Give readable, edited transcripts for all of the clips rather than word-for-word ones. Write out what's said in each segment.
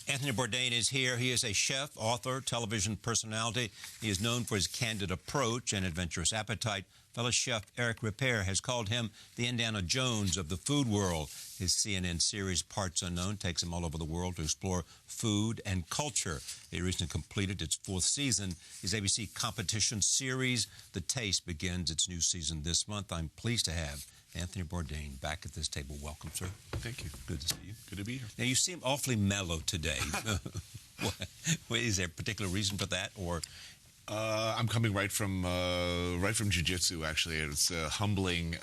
Anthony Bourdain is here. He is a chef, author, television personality. He is known for his candid approach and adventurous appetite. Fellow chef Eric Ripert has called him the Indiana Jones of the food world. His CNN series, Parts Unknown, takes him all over the world to explore food and culture. It recently completed its 4th season. His ABC competition series, The Taste, begins its new season this month. I'm pleased to have Anthony Bourdain back at this table. Welcome, sir. Thank you. Good to see you. Good to be here. Now, you seem awfully mellow today. Is there a particular reason for that, or? I'm coming right from jiu-jitsu, actually. It's a humbling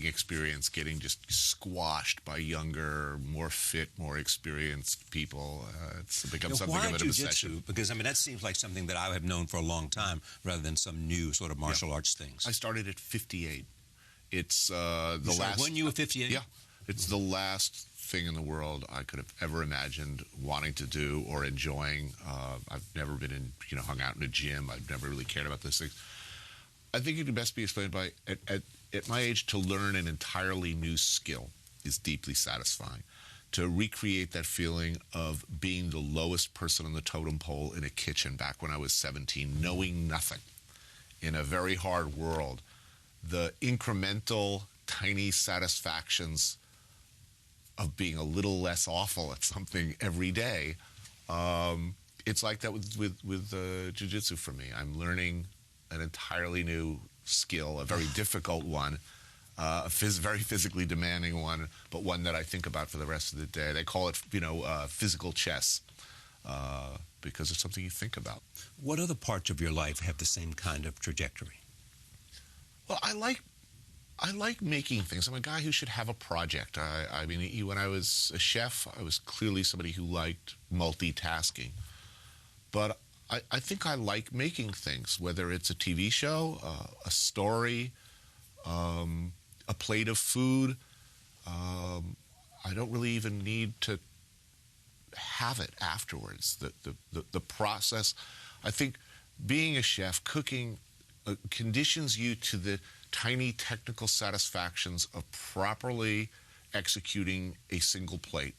experience, getting just squashed by younger, more fit, more experienced people. It's become something of an obsession. Because, I mean, that seems like something that I have known for a long time, rather than some new sort of martial arts things. I started at 58. It's the last. When you were 58? Yeah. It's the last thing in the world I could have ever imagined wanting to do or enjoying. I've never been hung out in a gym. I've never really cared about those things. I think it can best be explained by, at my age, to learn an entirely new skill is deeply satisfying. To recreate that feeling of being the lowest person on the totem pole in a kitchen back when I was 17, knowing nothing in a very hard world, the incremental, tiny satisfactions of being a little less awful at something every day. It's like that with jiu-jitsu for me. I'm learning an entirely new skill, a very difficult one, very physically demanding one, but one that I think about for the rest of the day. They call it, physical chess, because it's something you think about. What other parts of your life have the same kind of trajectory? Well, I like making things. I'm a guy who should have a project. I mean, when I was a chef, I was clearly somebody who liked multitasking. But I think I like making things, whether it's a TV show, a story, a plate of food. I don't really even need to have it afterwards. The process. I think being a chef, cooking, conditions you to the tiny technical satisfactions of properly executing a single plate,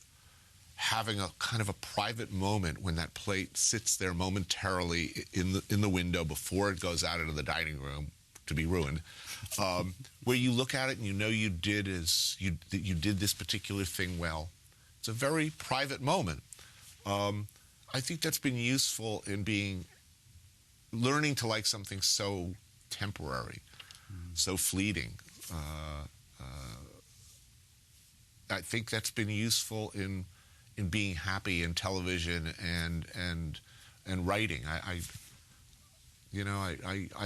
having a kind of a private moment when that plate sits there momentarily in the window before it goes out into the dining room to be ruined, where you look at it and you did this particular thing well. It's a very private moment. I think that's been useful in learning to like something so temporary, so fleeting. I think that's been useful in being happy in television and writing. I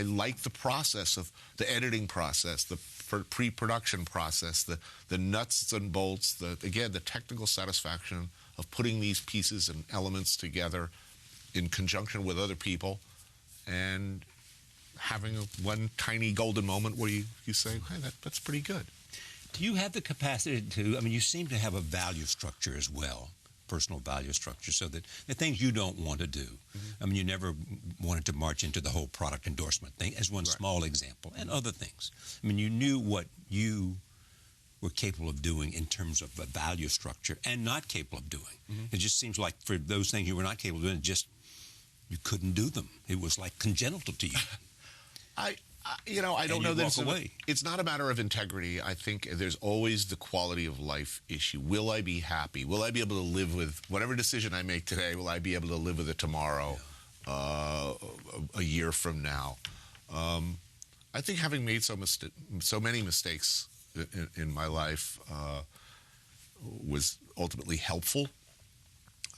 like the process of the editing process, the pre-production process, the nuts and bolts, the technical satisfaction of putting these pieces and elements together in conjunction with other people and having one tiny golden moment where you say, hey, that's pretty good. Do you have the capacity to, you seem to have a value structure as well, personal value structure, so that the things you don't want to do, you never wanted to march into the whole product endorsement thing as one small example, and other things. You knew what you were capable of doing in terms of a value structure and not capable of doing. It just seems like for those things you were not capable of doing, you couldn't do them. It was like congenital to you. I don't know that it's not a matter of integrity. I think there's always the quality of life issue. Will I be happy? Will I be able to live with whatever decision I make today? Will I be able to live with it tomorrow, a year from now? I think having made so many mistakes in my life was ultimately helpful.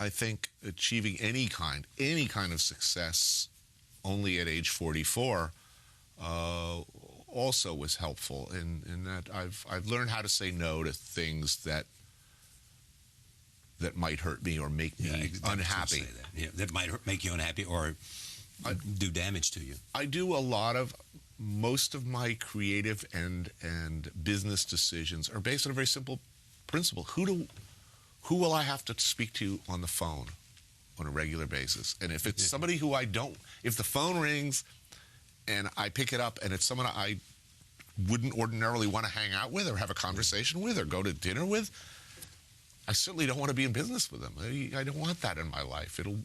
I think achieving any kind of success only at age 44 also was helpful in that I've learned how to say no to things that might hurt me or make me unhappy. That might make you unhappy or do damage to you. I do most of my creative and business decisions are based on a very simple principle. Who will I have to speak to on the phone on a regular basis? And if it's somebody who if the phone rings and I pick it up and it's someone I wouldn't ordinarily want to hang out with or have a conversation with or go to dinner with, I certainly don't want to be in business with them. I don't want that in my life. It'll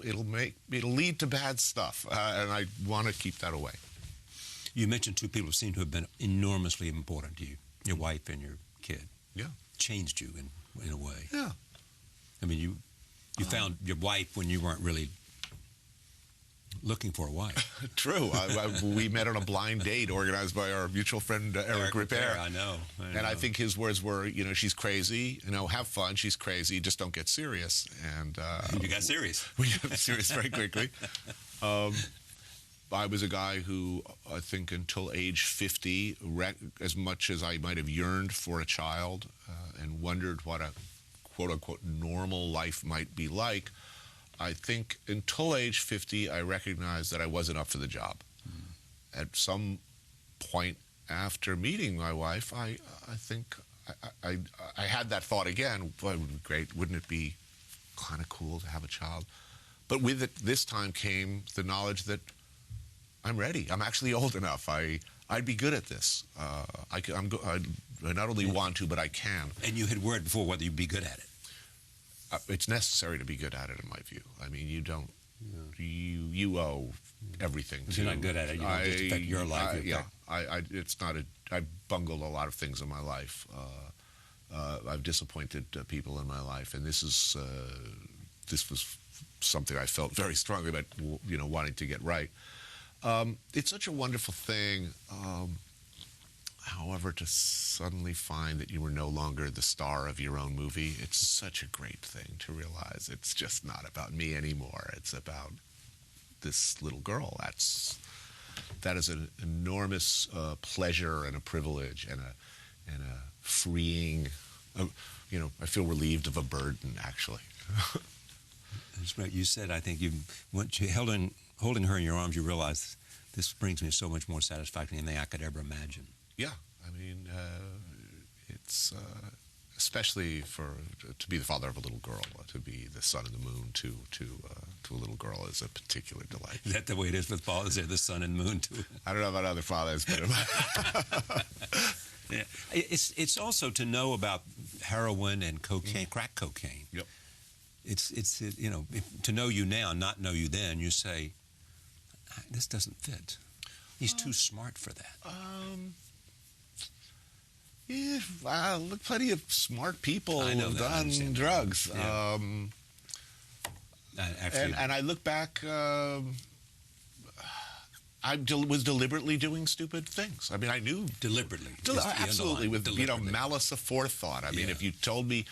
lead to bad stuff, and I want to keep that away. You mentioned two people who seem to have been enormously important to you, your wife and your kid. Yeah. Changed you in a way. Yeah. I mean, you found your wife when you weren't really looking for a wife. True. We met on a blind date organized by our mutual friend, Eric Repair. I know. And I think his words were, she's crazy. Have fun. She's crazy. Just don't get serious. And you got serious. We got serious very quickly. I was a guy who, I think until age 50, as much as I might have yearned for a child and wondered what a quote-unquote normal life might be like, I think until age 50, I recognized that I wasn't up for the job. At some point after meeting my wife, I think I had that thought again. Boy, it would be great. Wouldn't it be kind of cool to have a child? But with it, this time came the knowledge that I'm ready. I'm actually old enough. I'd be good at this. I not only want to, but I can. And you had worried before whether you'd be good at it. It's necessary to be good at it, in my view. I mean, you don't. Yeah. You owe everything. If you're not good at it, you don't just affect your life. It's not a. I bungled a lot of things in my life. I've disappointed people in my life, and this was something I felt very strongly about. Wanting to get right. It's such a wonderful thing. However, to suddenly find that you were no longer the star of your own movie, it's such a great thing to realize it's just not about me anymore. It's about this little girl. That is an enormous pleasure and a privilege and a freeing. I feel relieved of a burden, actually. That's right. You said, I think once you holding her in your arms, you realized this brings me so much more satisfaction than I could ever imagine. Yeah, I mean, it's especially to be the father of a little girl, to be the sun and the moon to a little girl is a particular delight. Is that the way it is with fathers? They're the sun and moon too. I don't know about other fathers, but yeah. It's also to know about heroin and cocaine, crack cocaine. Yep. It's to know you now, not know you then. You say, this doesn't fit. He's too smart for that. Yeah, look, plenty of smart people have done drugs. Yeah. And I look back, I was deliberately doing stupid things. I mean, I knew... Deliberately. Absolutely, with malice aforethought. I mean, if you told me,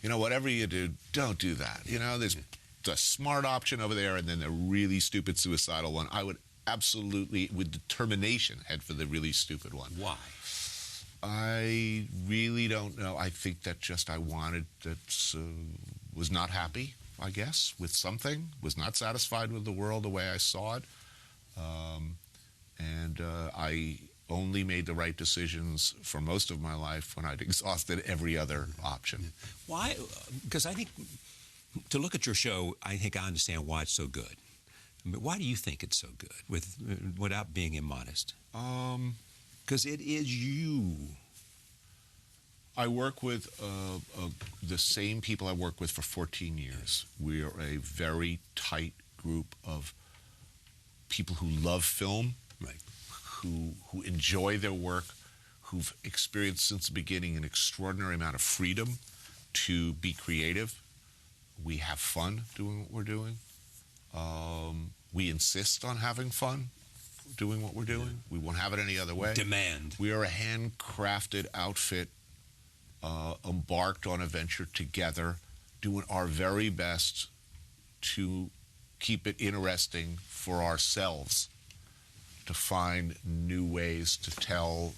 whatever you do, don't do that. There's the smart option over there and then the really stupid suicidal one. I would absolutely, with determination, head for the really stupid one. Why? I really don't know. I think that I wanted was not happy, I guess, with something, was not satisfied with the world the way I saw it. And I only made the right decisions for most of my life when I'd exhausted every other option. Why? Because I think, to look at your show, I think I understand why it's so good. But why do you think it's so good, without being immodest? Because it is you. I work with the same people I worked with for 14 years. We are a very tight group of people who love film, right, who enjoy their work, who've experienced since the beginning an extraordinary amount of freedom to be creative. We have fun doing what we're doing. We insist on having fun doing what we're doing. We won't have it any other way. Demand. We are a handcrafted outfit, embarked on a venture together, doing our very best to keep it interesting for ourselves, to find new ways to tell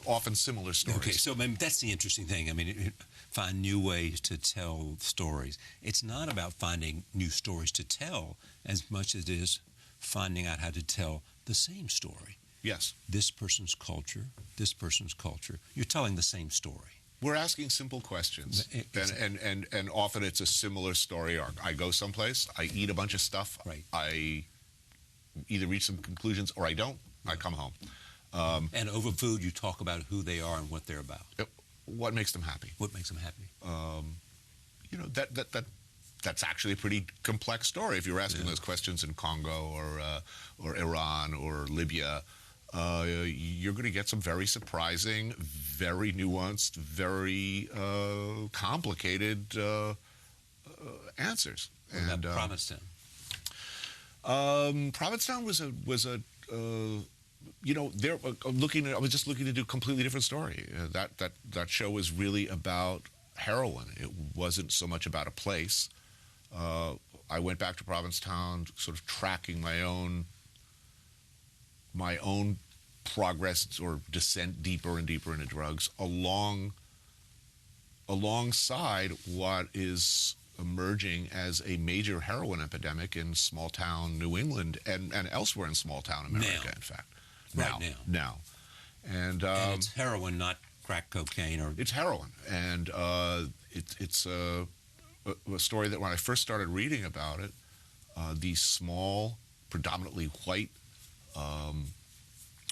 often similar stories. Okay, so that's the interesting thing. I mean, find new ways to tell stories. It's not about finding new stories to tell as much as it is finding out how to tell the same story. Yes. This person's culture, this person's culture. You're telling the same story. We're asking simple questions, and often it's a similar story arc. I go someplace, I eat a bunch of stuff, right. I either reach some conclusions or I don't. I come home. And over food, you talk about who they are and what they're about. What makes them happy? What makes them happy? that's actually a pretty complex story. If you're asking those questions in Congo or Iran or Libya, you're going to get some very surprising, very nuanced, very complicated answers. What about Provincetown? Provincetown was a I was just looking to do a completely different story. That show was really about heroin. It wasn't so much about a place. I went back to Provincetown, sort of tracking my own progress or descent deeper and deeper into drugs, alongside what is emerging as a major heroin epidemic in small-town New England and elsewhere in small-town America, in fact. Now. And it's heroin, not crack cocaine, or it's heroin, and it's a story that when I first started reading about it, these small, predominantly white,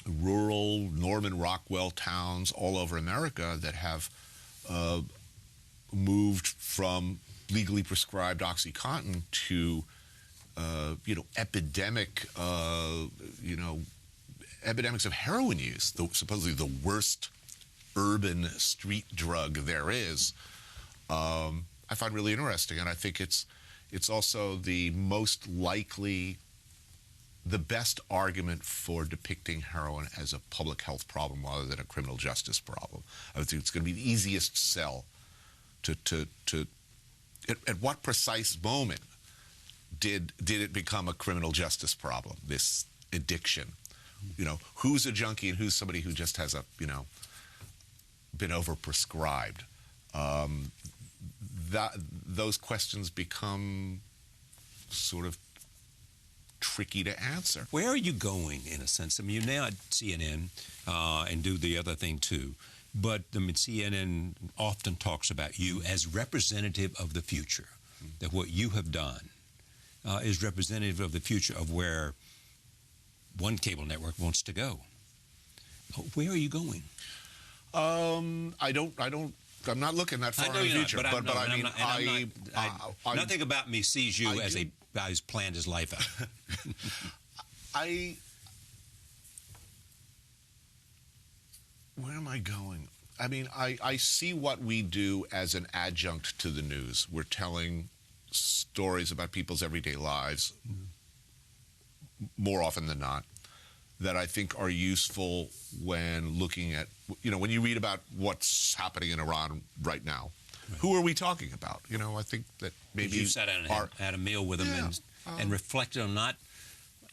rural Norman Rockwell towns all over America that have moved from legally prescribed OxyContin to epidemics of heroin use, supposedly the worst urban street drug there is, I find really interesting. And I think it's also the most likely, the best argument for depicting heroin as a public health problem rather than a criminal justice problem. I think it's going to be the easiest sell at what precise moment did it become a criminal justice problem, this addiction? Who's a junkie and who's somebody who just has been overprescribed? Those questions become sort of tricky to answer. Where are you going, in a sense? I mean, you're now at CNN and do the other thing too. But CNN often talks about you as representative of the future, that what you have done is representative of the future of where one cable network wants to go. Where are you going? I'm not looking that far in the future. Nothing about me sees you as a guy who's planned his life out. Where am I going? I mean, I see what we do as an adjunct to the news. We're telling stories about people's everyday lives, more often than not, that I think are useful when looking at, when you read about what's happening in Iran right now. Right. Who are we talking about? I think that maybe you sat down and had a meal with them and reflected on not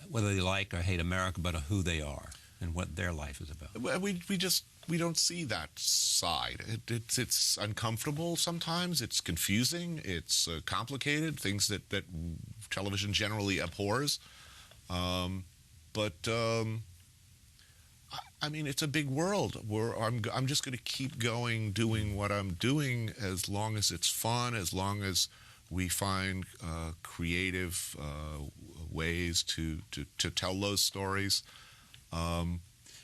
whether they like or hate America, but on who they are and what their life is about. We don't see that side. It's uncomfortable sometimes. It's confusing. It's complicated. Things that television generally abhors. But I mean, it's a big world. I'm just going to keep going, doing what I'm doing, as long as it's fun, as long as we find creative ways to tell those stories.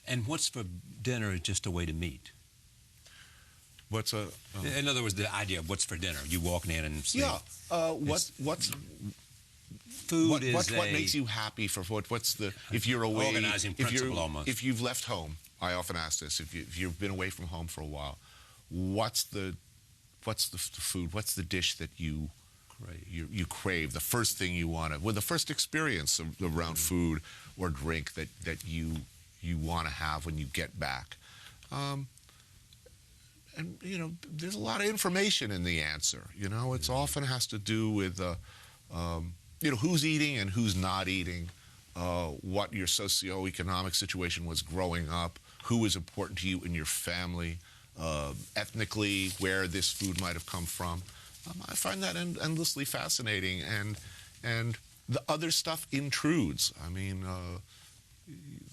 And what's for dinner is just a way to meet. In other words, the idea of what's for dinner. You walking in and say, what's food is what makes you happy for what's the if you're away, organizing principle almost. If you've left home, I often ask this: if you've been away from home for a while, what's the food? What's the dish that you crave? The first thing you want to, the first experience around food or drink that you want to have when you get back. And there's a lot of information in the answer. It's often has to do with who's eating and who's not eating, what your socioeconomic situation was growing up, who is important to you in your family, ethnically, where this food might have come from. I find that endlessly fascinating, and the other stuff intrudes. I mean,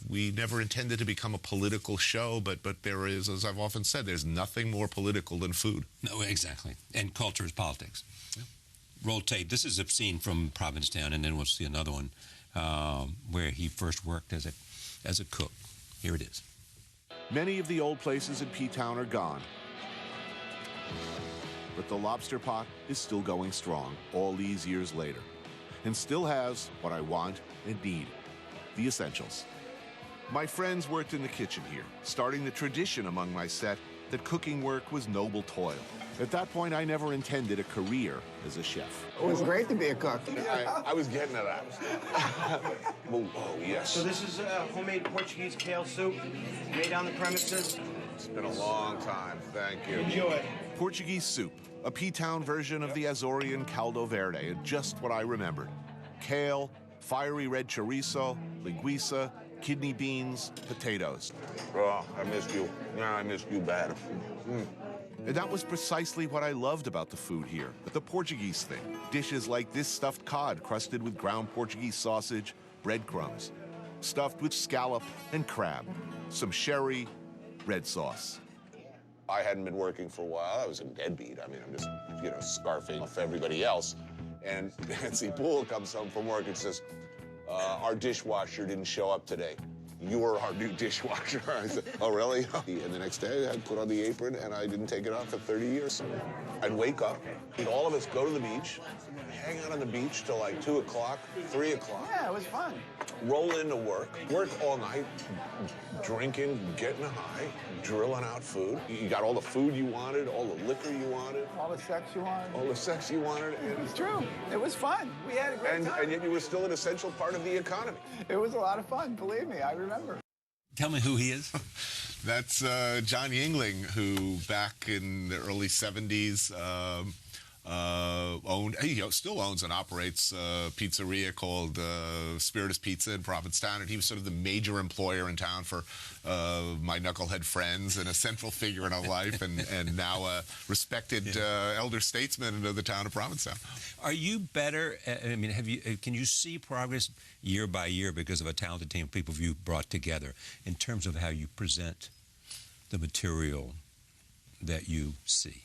we never intended to become a political show, but there is, as I've often said, there's nothing more political than food. No, exactly. And culture is politics. Yeah. Roll tape. This is a scene from Provincetown, and then we'll see another one where he first worked as a cook. Here it is. Many of the old places in P-Town are gone. But the lobster pot is still going strong all these years later, and still has what I want and need, the essentials. My friends worked in the kitchen here, starting the tradition among my set that cooking work was noble toil. At that point, I never intended a career as a chef. It was great to be a cook. I was getting to that. Oh, yes. So this is homemade Portuguese kale soup made on the premises. It's been a long time. Thank you. Enjoy. Portuguese soup, a P-Town version of the Azorian caldo verde, just what I remembered. Kale, fiery red chorizo, linguiça, kidney beans, potatoes. Oh, I missed you. Yeah, I missed you bad. And that was precisely what I loved about the food here, the Portuguese thing. Dishes like this stuffed cod crusted with ground Portuguese sausage, breadcrumbs, stuffed with scallop and crab, some sherry, red sauce. I hadn't been working for a while. I was a deadbeat. I mean, I'm just, scarfing off everybody else. And Nancy Poole comes home from work and says, our dishwasher didn't show up today. You're our new dishwasher. I said, oh, really? And the next day, I'd put on the apron, and I didn't take it off for 30 years. I'd wake up, and all of us go to the beach, hang out on the beach till like 2 o'clock, 3 o'clock. Yeah, it was fun. Roll into work all night, drinking, getting high, drilling out food. You got all the food you wanted, all the liquor you wanted. All the sex you wanted. All the sex you wanted. It was true. It was fun. We had a great time. And yet you were still an essential part of the economy. It was a lot of fun, believe me. I remember. Tell me who he is. That's John Yingling, who back in the early 70s still owns and operates a pizzeria called Spiritus Pizza in Provincetown, and he was sort of the major employer in town for my knucklehead friends and a central figure in our life, and now a respected elder statesman of the town of Provincetown. Are you better? I mean, can you see progress year by year because of a talented team of people you brought together in terms of how you present the material that you see?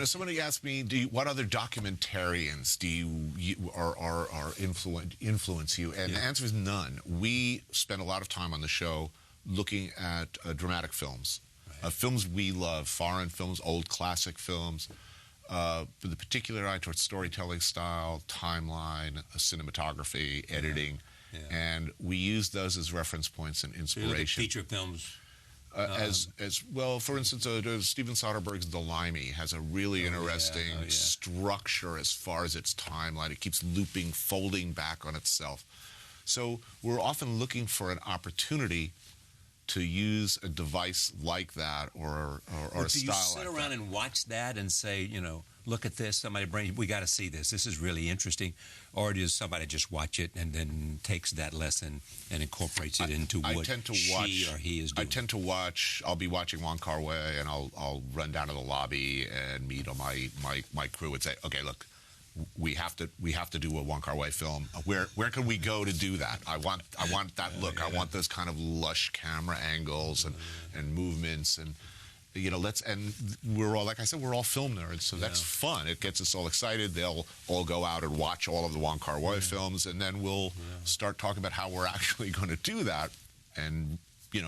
Somebody asked me, what other documentarians influence you? And the answer is none. We spend a lot of time on the show looking at dramatic films, films we love, foreign films, old classic films, with a particular eye towards storytelling style, timeline, cinematography, editing, and we use those as reference points and inspiration. So you look at feature films. As well, for instance, Steven Soderbergh's The Limey has a really interesting structure as far as its timeline. It keeps looping, folding back on itself. So we're often looking for an opportunity to use a device like that or a style like that. Do you sit around and watch that and say, look at this, we got to see this. This is really interesting. Or does somebody just watch it and then takes that lesson and incorporates it into what she or he is doing? I tend to watch. I'll be watching Wong Kar-wai, and I'll run down to the lobby and meet my crew and say, okay, look, we have to do a Wong Kar-wai film. Where can we go to do that? I want that look. I want those kind of lush camera angles and movements and. And we're all, like I said, we're all film nerds, so that's fun. It gets us all excited. They'll all go out and watch all of the Wong Kar-wai films, and then we'll start talking about how we're actually going to do that, and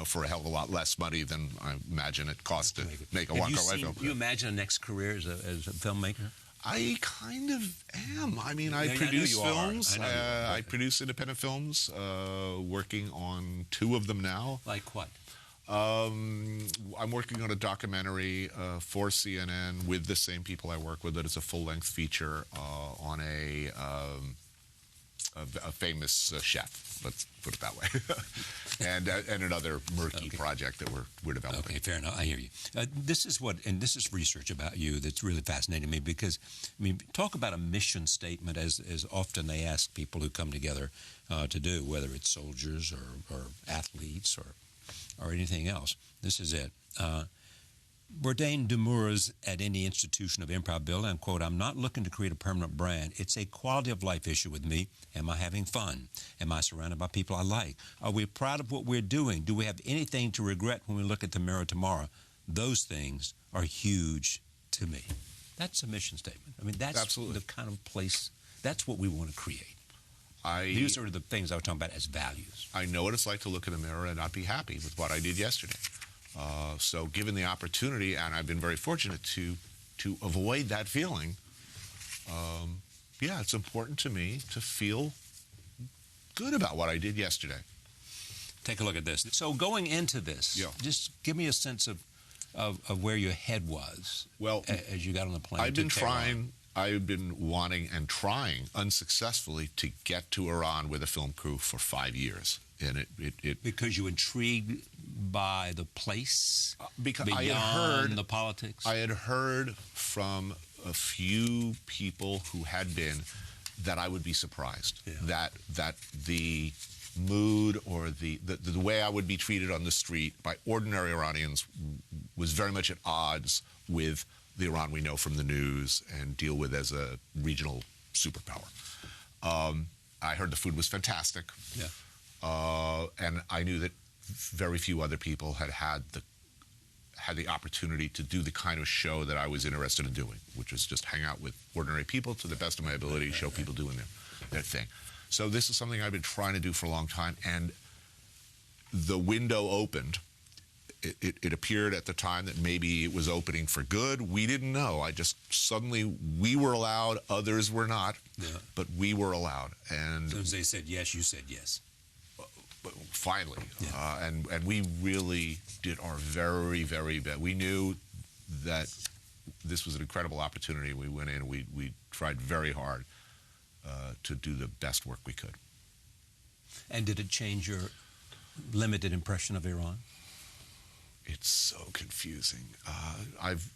for a hell of a lot less money than I imagine it costs to make a Wong Kar-wai film. Do you imagine a next career as a filmmaker? I kind of am. I mean, I produce films. I produce independent films, working on 2 of them now. Like what? I'm working on a documentary for CNN with the same people I work with. It's a full-length feature on a famous chef. Let's put it that way, and another murky project that we're developing. Okay, fair enough. I hear you. This is research about you that's really fascinating me because, talk about a mission statement as often they ask people who come together to do, whether it's soldiers or athletes or anything else. This is it. Bourdain demurs at any institution of improv building, and, quote, I'm not looking to create a permanent brand. It's a quality of life issue with me. Am I having fun? Am I surrounded by people I like? Are we proud of what we're doing? Do we have anything to regret when we look at the mirror tomorrow? Those things are huge to me. That's a mission statement. That's absolutely the kind of place, that's what we want to create. These are the things I was talking about as values. I know what it's like to look in the mirror and not be happy with what I did yesterday. So given the opportunity, and I've been very fortunate to avoid that feeling, yeah, it's important to me to feel good about what I did yesterday. Take a look at this. So going into this, Yeah. just give me a sense of where your head was as you got on the plane. I've been wanting and trying unsuccessfully to get to Iran with a film crew for 5 years. And it because you intrigued by the place, because beyond I had heard the politics. I had heard from a few people who had been that I would be surprised that the mood or the way I would be treated on the street by ordinary Iranians was very much at odds with the Iran we know from the news and deal with as a regional superpower. I heard the food was fantastic. Yeah. And I knew that very few other people had the opportunity to do the kind of show that I was interested in doing, which was just hang out with ordinary people to the best of my ability, show people doing their thing. So this is something I've been trying to do for a long time, and the window opened. It appeared at the time that maybe it was opening for good. We didn't know. Suddenly we were allowed, others were not, but we were allowed. And as they said yes, you said yes. Finally, and we really did our very, very best. We knew that this was an incredible opportunity. We went in and we tried very hard to do the best work we could. And did it change your limited impression of Iran? It's so confusing. I've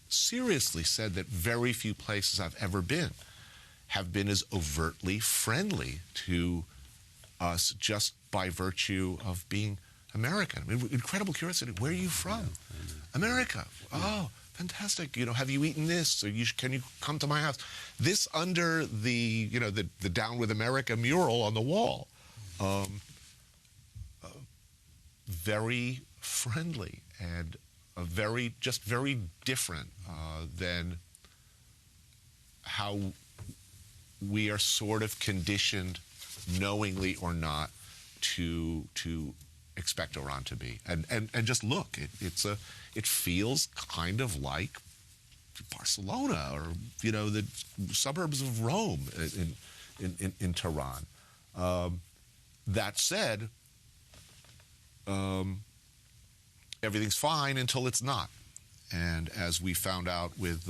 seriously said that very few places I've ever been have been as overtly friendly to us just by virtue of being American. I mean, incredible curiosity. Where are you from? America. Oh, fantastic. Have you eaten this? Or can you come to my house? This under the Down with America mural on the wall. Very friendly and very different than how we are sort of conditioned, knowingly or not, to expect Iran to be. And just look, it feels kind of like Barcelona or the suburbs of Rome in Tehran. That said, everything's fine until it's not. And as we found out with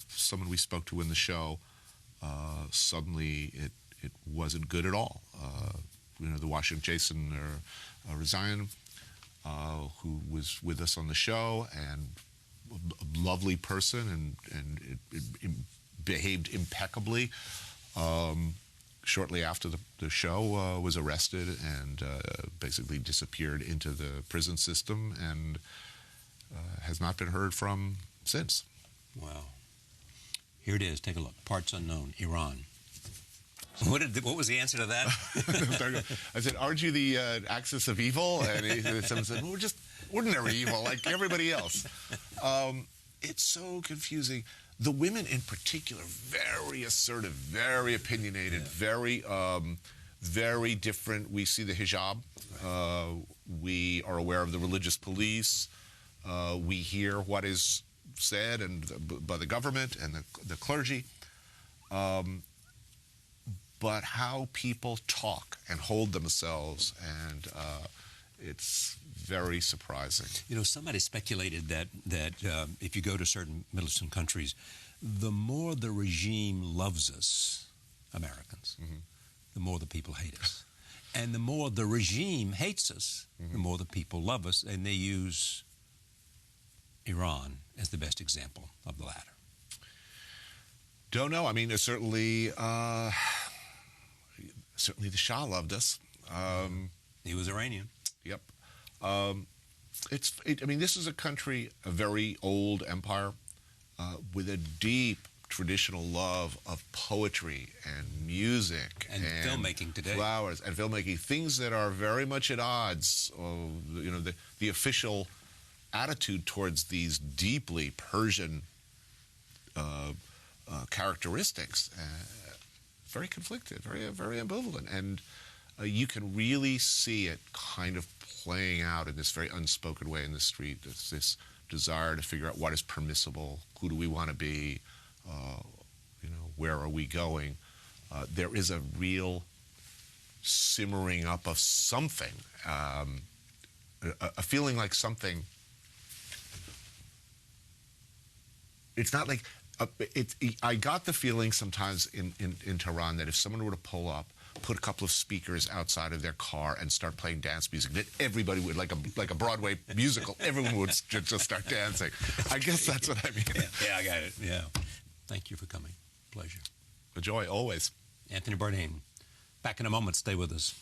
someone we spoke to in the show, suddenly it wasn't good at all. The Washington Jason Rezaian, who was with us on the show, and a lovely person, and it behaved impeccably. Shortly after the show, was arrested and basically disappeared into the prison system and has not been heard from since. Wow. Here it is. Take a look. Parts unknown. Iran. What was the answer to that? I said, "Aren't you the axis of evil?" And someone said, "Well, we're just ordinary evil, like everybody else." It's so confusing. The women in particular, very assertive, very opinionated, very different. We see the hijab. We are aware of the religious police. We hear what is said by the government and the clergy. But how people talk and hold themselves, and it's very surprising. Somebody speculated that if you go to certain Middle Eastern countries, the more the regime loves us, Americans, the more the people hate us. And the more the regime hates us, the more the people love us, and they use Iran as the best example of the latter. Don't know. I mean, certainly the Shah loved us. He was Iranian. Yep. This is a country, a very old empire, with a deep traditional love of poetry and music and filmmaking today, flowers and filmmaking, things that are very much at odds. The official attitude towards these deeply Persian characteristics, very conflicted, very ambivalent, and you can really see it kind of playing out in this very unspoken way in the street. There's this desire to figure out what is permissible, who do we want to be, where are we going. There is a real simmering up of something, a feeling like something. It's not like I got the feeling sometimes in Tehran that if someone were to pull up, put a couple of speakers outside of their car and start playing dance music, that everybody would, like a Broadway musical, everyone would just start dancing. I guess that's what I mean. Yeah, I got it. Yeah. Thank you for coming. Pleasure. A joy, always. Anthony Bourdain. Back in a moment. Stay with us.